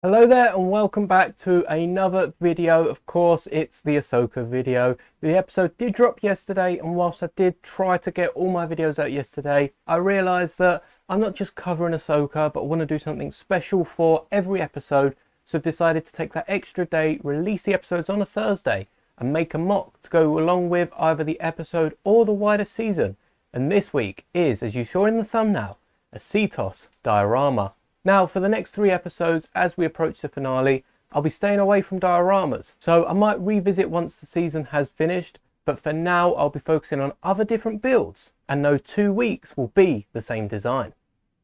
Hello there and welcome back to another video. Of course, it's the Ahsoka video. The episode did drop yesterday, and whilst I did try to get all my videos out yesterday, I realised that I'm not just covering Ahsoka, but I want to do something special for every episode. So I've decided to take that extra day, release the episodes on a Thursday, and make a mock to go along with either the episode or the wider season. And this week is, as you saw in the thumbnail, a Seatos diorama. Now, for the next 3 episodes, as we approach the finale, I'll be staying away from dioramas. So I might revisit once the season has finished, but for now I'll be focusing on other different builds. And no 2 weeks will be the same design.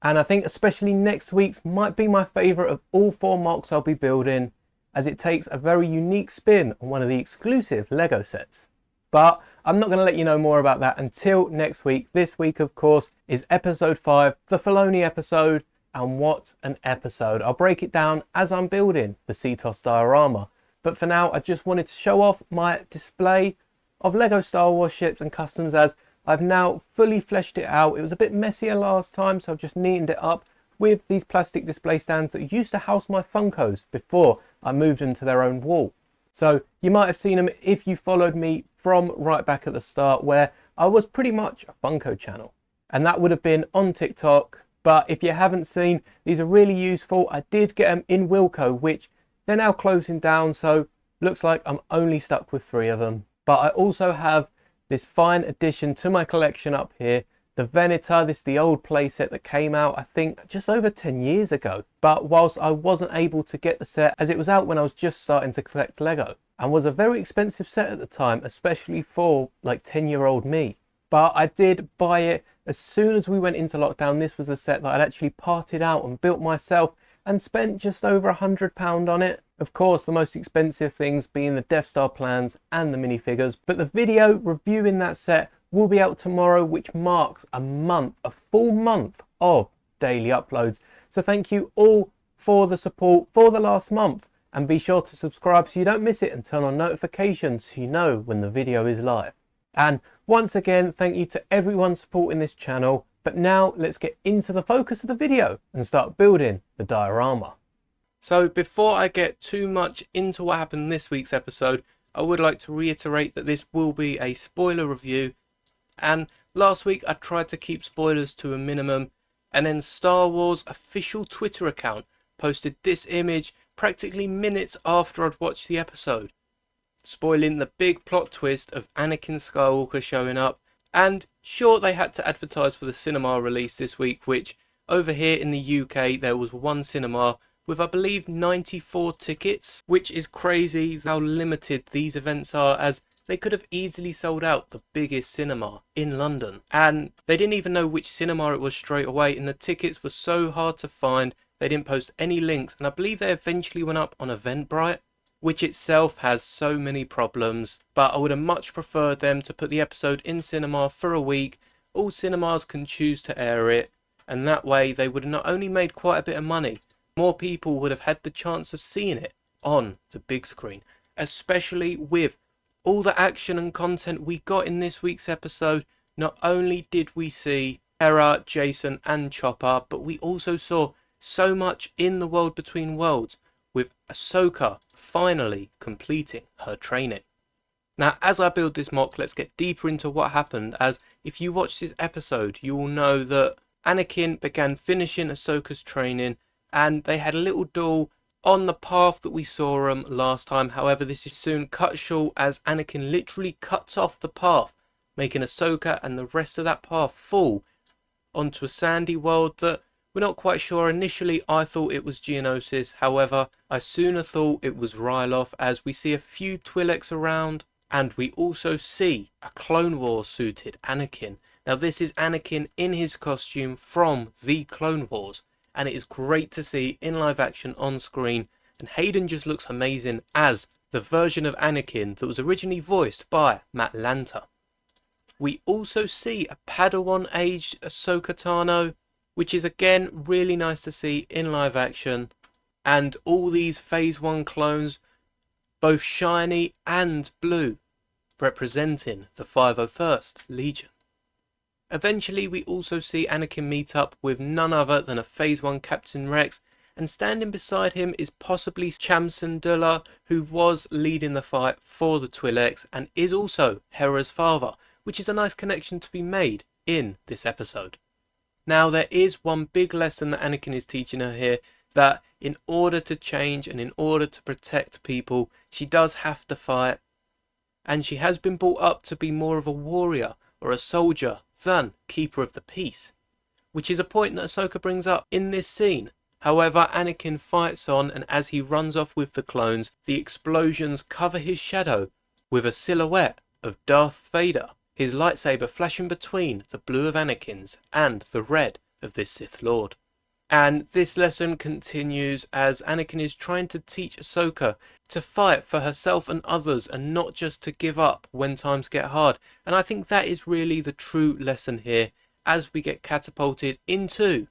And I think especially next week's might be my favourite of all 4 mocks I'll be building, as it takes a very unique spin on one of the exclusive LEGO sets. But I'm not going to let you know more about that until next week. This week, of course, is episode 5, the Filoni episode. And what an episode. I'll break it down as I'm building the Seatos diorama. But for now, I just wanted to show off my display of LEGO Star Wars ships and customs, as I've now fully fleshed it out. It was a bit messier last time, so I've just neatened it up with these plastic display stands that used to house my Funkos before I moved them to their own wall. So you might have seen them if you followed me from right back at the start, where I was pretty much a Funko channel. And that would have been on TikTok. But if you haven't seen, these are really useful. I did get them in Wilco, which they're now closing down, so looks like I'm only stuck with 3 of them. But I also have this fine addition to my collection up here, the Venator. This is the old playset that came out, I think, just over 10 years ago. But whilst I wasn't able to get the set, as it was out when I was just starting to collect Lego, and was a very expensive set at the time, especially for like 10-year-old me. But I did buy it as soon as we went into lockdown. This was a set that I'd actually parted out and built myself and spent just over £100 on it. Of course, the most expensive things being the Death Star plans and the minifigures. But the video reviewing that set will be out tomorrow, which marks a month, a full month of daily uploads. So thank you all for the support for the last month. And be sure to subscribe so you don't miss it, and turn on notifications so you know when the video is live. And once again, thank you to everyone supporting this channel. But now let's get into the focus of the video and start building the diorama. So before I get too much into what happened in this week's episode, I would like to reiterate that this will be a spoiler review. And last week I tried to keep spoilers to a minimum, and then Star Wars official Twitter account posted this image practically minutes after I'd watched the episode, spoiling the big plot twist of Anakin Skywalker showing up. And sure, they had to advertise for the cinema release this week, which over here in the UK there was one cinema with, I believe, 94 tickets, which is crazy how limited these events are, as they could have easily sold out the biggest cinema in London. And they didn't even know which cinema it was straight away, and the tickets were so hard to find. They didn't post any links, and I believe they eventually went up on Eventbrite, which itself has so many problems. But I would have much preferred them to put the episode in cinema for a week. All cinemas can choose to air it, and that way they would have not only made quite a bit of money, more people would have had the chance of seeing it on the big screen, especially with all the action and content we got in this week's episode. Not only did we see Hera, Jason and Chopper, but we also saw so much in the world between worlds, with Ahsoka finally completing her training. Now, as I build this mock, let's get deeper into what happened, as if you watch this episode, you will know that Anakin began finishing Ahsoka's training, and they had a little duel on the path that we saw him last time. However, this is soon cut short, as Anakin literally cuts off the path, making Ahsoka and the rest of that path fall onto a sandy world that we're not quite sure. Initially, I thought it was Geonosis. However, I sooner thought it was Ryloth, as we see a few Twi'leks around, and we also see a Clone Wars suited Anakin. Now, this is Anakin in his costume from the Clone Wars, and it is great to see in live action on screen. And Hayden just looks amazing as the version of Anakin that was originally voiced by Matt Lanter. We also see a Padawan-aged Ahsoka Tano, which is again really nice to see in live action. And all these Phase 1 clones, both shiny and blue, representing the 501st Legion. Eventually we also see Anakin meet up with none other than a Phase 1 Captain Rex, and standing beside him is possibly Cham Syndulla, who was leading the fight for the Twi'leks and is also Hera's father, which is a nice connection to be made in this episode. Now, there is one big lesson that Anakin is teaching her here, that in order to change and in order to protect people, she does have to fight, and she has been brought up to be more of a warrior or a soldier than keeper of the peace, which is a point that Ahsoka brings up in this scene. However, Anakin fights on, and as he runs off with the clones, the explosions cover his shadow with a silhouette of Darth Vader, his lightsaber flashing between the blue of Anakin's and the red of this Sith Lord. And this lesson continues as Anakin is trying to teach Ahsoka to fight for herself and others and not just to give up when times get hard. And I think that is really the true lesson here as we get catapulted into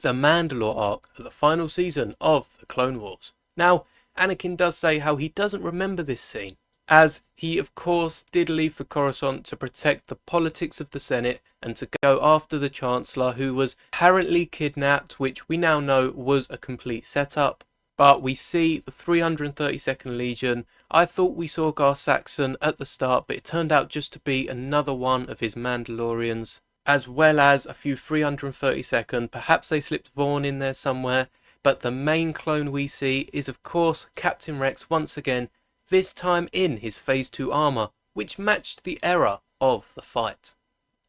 the Mandalore arc of the final season of the Clone Wars. Now, Anakin does say how he doesn't remember this scene, as he of course did leave for Coruscant to protect the politics of the Senate and to go after the Chancellor, who was apparently kidnapped, which we now know was a complete setup. But we see the 332nd Legion. I thought we saw Gar Saxon at the start, but it turned out just to be another one of his Mandalorians, as well as a few 332nd. Perhaps they slipped Vaughn in there somewhere, but the main clone we see is of course Captain Rex once again, this time in his Phase 2 armour, which matched the era of the fight.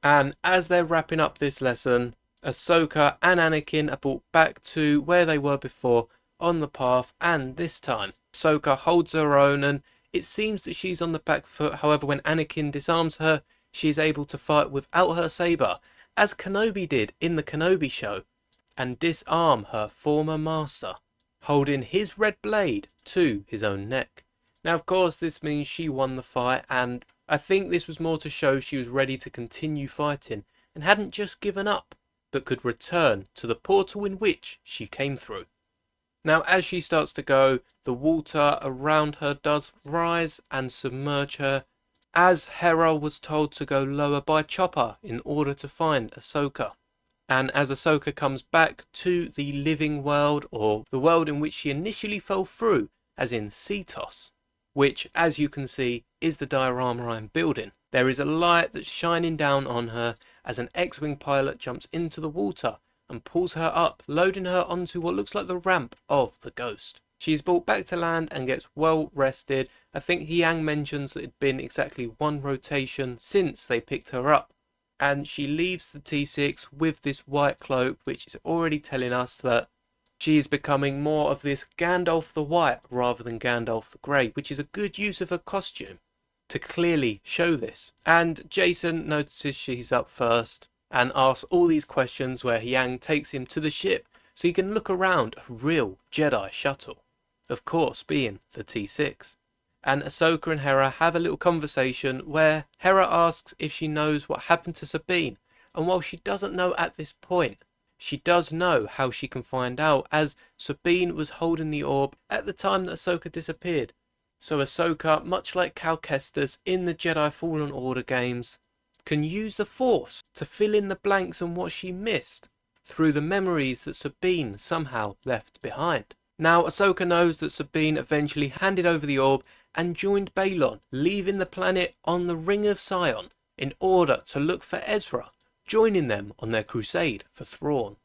And as they're wrapping up this lesson, Ahsoka and Anakin are brought back to where they were before, on the path, and this time Ahsoka holds her own, and it seems that she's on the back foot. However, when Anakin disarms her, she is able to fight without her saber, as Kenobi did in the Kenobi show, and disarm her former master, holding his red blade to his own neck. Now, of course, this means she won the fight, and I think this was more to show she was ready to continue fighting and hadn't just given up, but could return to the portal in which she came through. Now, as she starts to go, the water around her does rise and submerge her, as Hera was told to go lower by Chopper in order to find Ahsoka. And as Ahsoka comes back to the living world, or the world in which she initially fell through, as in Seatos, which, as you can see, is the diorama I'm building, there is a light that's shining down on her as an X-Wing pilot jumps into the water and pulls her up, loading her onto what looks like the ramp of the Ghost. She is brought back to land and gets well rested. I think Yang mentions that it had been exactly one rotation since they picked her up. And she leaves the T6 with this white cloak, which is already telling us that she is becoming more of this Gandalf the White rather than Gandalf the Grey, which is a good use of her costume to clearly show this. And Jason notices she's up first and asks all these questions, where Yang takes him to the ship so he can look around a real Jedi shuttle, of course being the T6. And Ahsoka and Hera have a little conversation where Hera asks if she knows what happened to Sabine, and while she doesn't know at this point, she does know how she can find out, as Sabine was holding the orb at the time that Ahsoka disappeared. So Ahsoka, much like Cal Kestis in the Jedi Fallen Order games, can use the Force to fill in the blanks on what she missed through the memories that Sabine somehow left behind. Now, Ahsoka knows that Sabine eventually handed over the orb and joined Balon, leaving the planet on the Ring of Sion in order to look for Ezra, joining them on their crusade for Thrawn.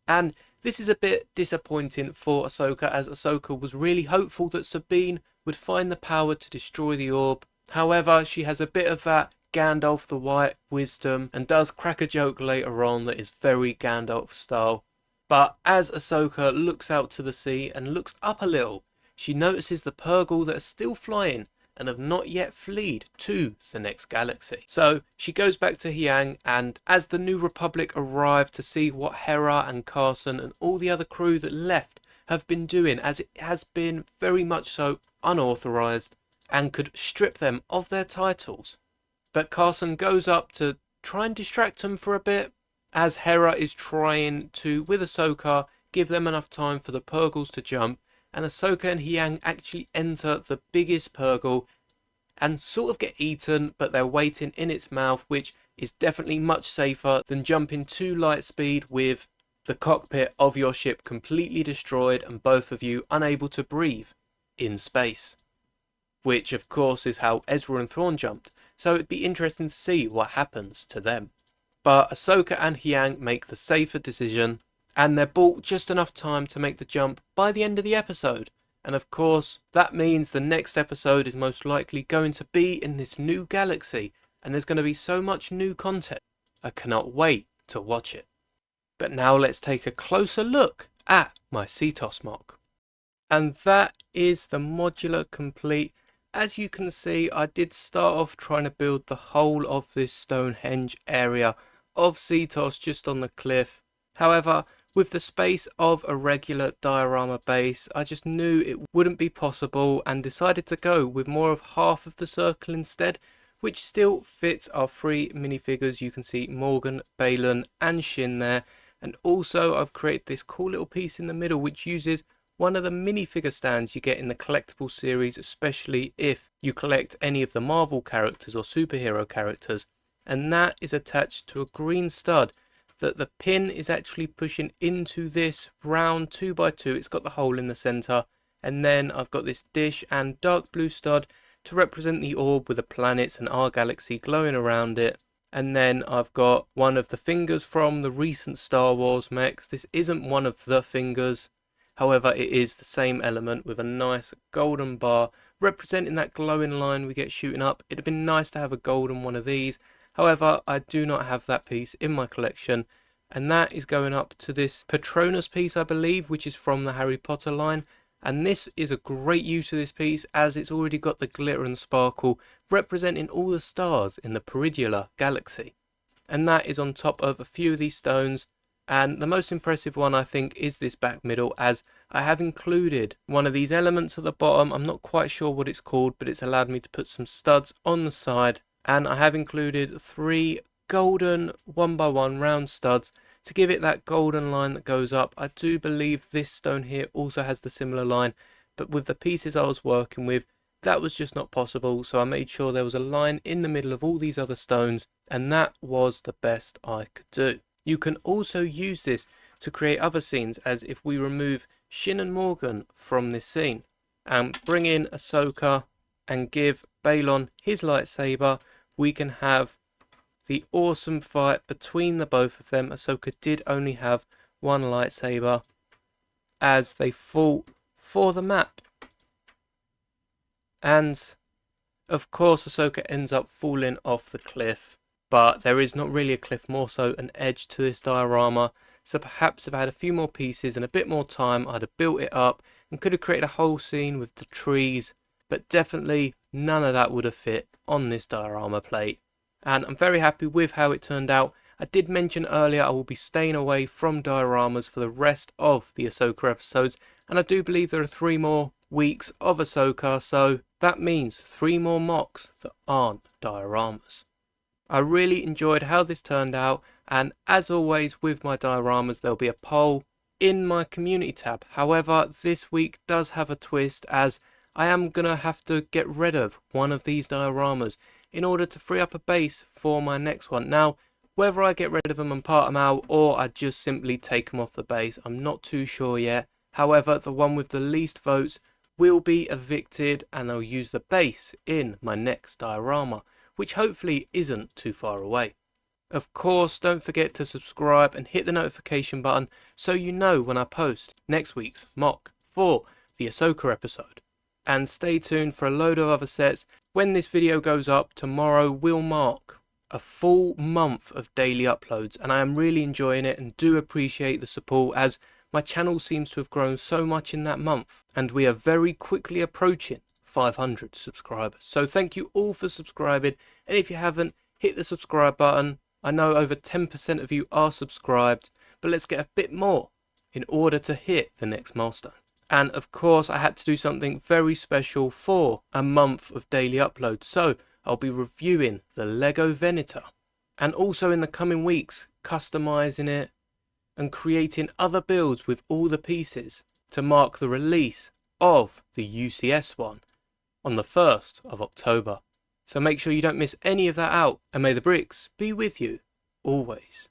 And this is a bit disappointing for Ahsoka, as Ahsoka was really hopeful that Sabine would find the power to destroy the orb. However, she has a bit of that Gandalf the White wisdom and does crack a joke later on that is very Gandalf style. But as Ahsoka looks out to the sea and looks up a little, she notices the Purrgil that are still flying and have not yet fled to the next galaxy. So she goes back to Huyang, and as the New Republic arrive to see what Hera and Carson and all the other crew that left have been doing, as it has been very much so unauthorized and could strip them of their titles. But Carson goes up to try and distract them for a bit, as Hera is trying to, with Ahsoka, give them enough time for the Purrgils to jump, and Ahsoka and Huyang actually enter the biggest Purrgil and sort of get eaten, but they're waiting in its mouth, which is definitely much safer than jumping to light speed with the cockpit of your ship completely destroyed and both of you unable to breathe in space. Which of course is how Ezra and Thrawn jumped, so it'd be interesting to see what happens to them. But Ahsoka and Hyang make the safer decision, and they're bought just enough time to make the jump by the end of the episode. And of course, that means the next episode is most likely going to be in this new galaxy, and there's going to be so much new content. I cannot wait to watch it. But now let's take a closer look at my Seatos mock. And that is the modular complete. As you can see, I did start off trying to build the whole of this Stonehenge area of Seatos just on the cliff. However, with the space of a regular diorama base, I just knew it wouldn't be possible and decided to go with more of half of the circle instead, which still fits our 3 minifigures. You can see Morgan, Balon and Shin there. And also I've created this cool little piece in the middle which uses one of the minifigure stands you get in the collectible series, especially if you collect any of the Marvel characters or superhero characters. And that is attached to a green stud that the pin is actually pushing into this round 2x2. It's got the hole in the center, and then I've got this dish and dark blue stud to represent the orb with the planets and our galaxy glowing around it. And then I've got one of the fingers from the recent Star Wars mechs. This isn't one of the fingers, however it is the same element with a nice golden bar representing that glowing line we get shooting up. It'd have been nice to have a golden one of these. However, I do not have that piece in my collection, and that is going up to this Patronus piece, I believe, which is from the Harry Potter line. And this is a great use of this piece as it's already got the glitter and sparkle representing all the stars in the Peridula galaxy. And that is on top of a few of these stones. And the most impressive one, I think, is this back middle, as I have included one of these elements at the bottom. I'm not quite sure what it's called, but it's allowed me to put some studs on the side. And I have included 3 golden 1x1 round studs to give it that golden line that goes up. I do believe this stone here also has the similar line, but with the pieces I was working with, that was just not possible. So I made sure there was a line in the middle of all these other stones, and that was the best I could do. You can also use this to create other scenes, as if we remove Shin and Morgan from this scene and bring in Ahsoka and give Balon his lightsaber, we can have the awesome fight between the both of them. Ahsoka did only have one lightsaber as they fought for the map. And of course Ahsoka ends up falling off the cliff, but there is not really a cliff, more so an edge to this diorama. So perhaps if I had a few more pieces and a bit more time, I'd have built it up and could have created a whole scene with the trees, but definitely none of that would have fit on this diorama plate. And I'm very happy with how it turned out. I did mention earlier I will be staying away from dioramas for the rest of the Ahsoka episodes, and I do believe there are 3 more weeks of Ahsoka, so that means 3 more mocks that aren't dioramas. I really enjoyed how this turned out, and as always with my dioramas there'll be a poll in my community tab. However, this week does have a twist, as I am going to have to get rid of one of these dioramas in order to free up a base for my next one. Now, whether I get rid of them and part them out, or I just simply take them off the base, I'm not too sure yet. However, the one with the least votes will be evicted, and I'll use the base in my next diorama, which hopefully isn't too far away. Of course, don't forget to subscribe and hit the notification button so you know when I post next week's mock for the Ahsoka episode. And stay tuned for a load of other sets. When this video goes up, tomorrow will mark a full month of daily uploads, and I am really enjoying it and do appreciate the support, as my channel seems to have grown so much in that month, and we are very quickly approaching 500 subscribers. So thank you all for subscribing, and if you haven't, hit the subscribe button. I know over 10% of you are subscribed, but let's get a bit more in order to hit the next milestone. And of course I had to do something very special for a month of daily uploads, so I'll be reviewing the Lego Venator, and also in the coming weeks customizing it and creating other builds with all the pieces to mark the release of the UCS one on the 1st of October. So make sure you don't miss any of that out, and may the bricks be with you always.